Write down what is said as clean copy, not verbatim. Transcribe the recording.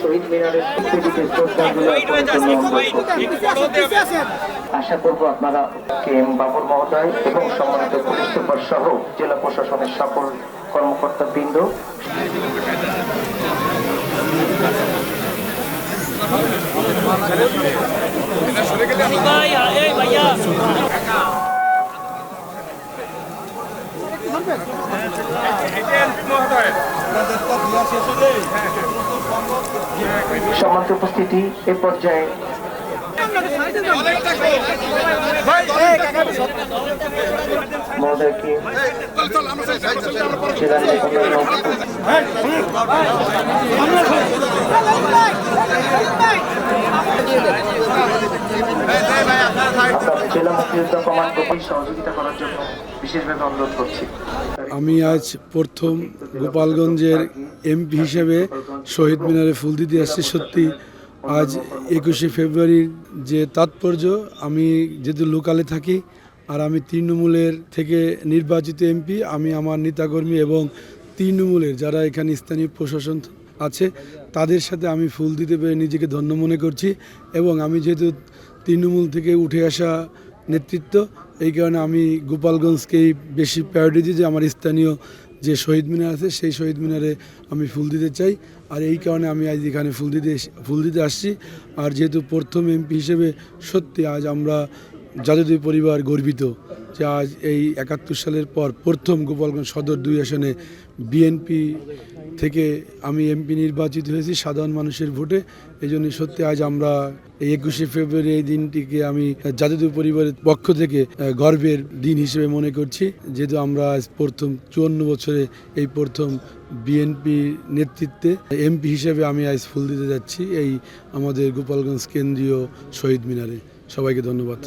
শহীদ মিনারের আশা করব আপনারা কেএম বাবুর মহোদয় এবং সম্মানিত পুলিশ সুপার সহ জেলা প্রশাসনের সকল কর্মকর্তা বৃন্দ সম্মানিত উপস্থিতি এ পর্যায়ে মহোদয়কে জেলা মুক্তিযোদ্ধা কমান্ড কর্তৃক সহযোগিতা করার জন্য বিশেষভাবে অনুরোধ করছি। আমি আজ প্রথম গোপালগঞ্জের এমপি হিসেবে শহীদ মিনারে ফুল দিতে আসছি। সত্যি আজ 21শে ফেব্রুয়ারির যে তাৎপর্য, আমি যেহেতু লোকালে থাকি আর আমি তৃণমূলের থেকে নির্বাচিত এমপি, আমি আমার নেতাকর্মী এবং তৃণমূলের যারা এখানে স্থানীয় প্রশাসন আছে তাদের সাথে আমি ফুল দিতে পেরে নিজেকে ধন্য মনে করছি। এবং আমি যেহেতু তৃণমূল থেকে উঠে আসা নেতৃত্ব, এই কারণে আমি গোপালগঞ্জকেই বেশি প্রায়োরিটি দিই যে আমার স্থানীয় যে শহীদ মিনার আছে সেই শহীদ মিনারে আমি ফুল দিতে চাই। আর এই কারণে আমি আজ এখানে ফুল দিতে আসছি। আর যেহেতু প্রথম এমপি হিসেবে সত্যি আজ আমরা যাদুদেব পরিবার গর্বিত যে আজ এই 71 সালের পর প্রথম গোপালগঞ্জ সদর 2 আসনে বিএনপি থেকে আমি এমপি নির্বাচিত হয়েছি সাধারণ মানুষের ভোটে। এই জন্য সত্যি আজ আমরা এই 21শে ফেব্রুয়ারি এই দিনটিকে আমি যাদুদেব পরিবারের পক্ষ থেকে গর্বের দিন হিসেবে মনে করছি, যেহেতু আমরা আজ প্রথম 54 বছরে এই প্রথম বিএনপি নেতৃত্বে এমপি হিসেবে আমি আজ ফুল দিতে যাচ্ছি এই আমাদের গোপালগঞ্জ কেন্দ্রীয় শহীদ মিনারে। সবাইকে ধন্যবাদ।